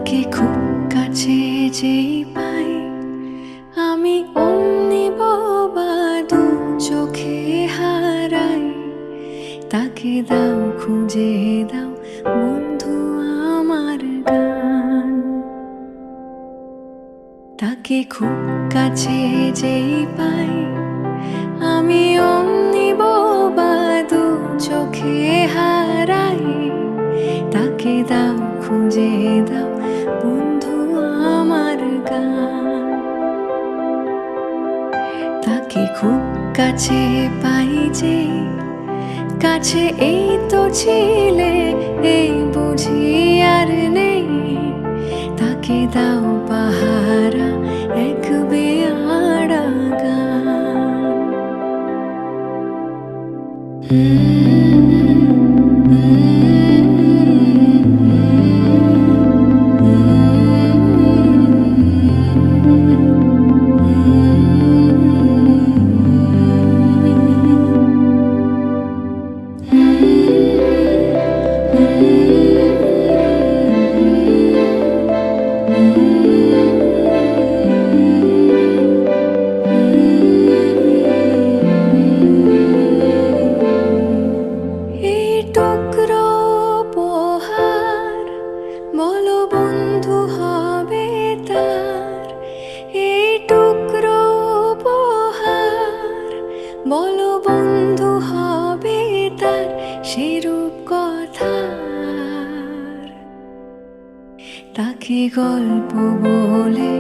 তাকে খুব কাছে যেই পাই আমি অমনি বোবা, দু চোখে হারাই। তাকে দাও খুঁজে দাও বন্ধু আমার গান। তাকে খুব কাছে যেই পাই আমি অমনি বোবা, দু চোখে হারাই। তাকে দাও খুঁজে দাও বন্ধু আমার গান। তাকে খুব কাছে পাই যে, কাছে এই তো ছিলে, এই বুঝি আর নেই। তাকে দাও পাহারা এক বেয়াড়া গান। এই টুকরো উপহার বলো বন্ধু হবে তার। এই টুকরো উপহার বলো বন্ধু হবে তার, সেরূপ কথার। তাকে গল্প বলে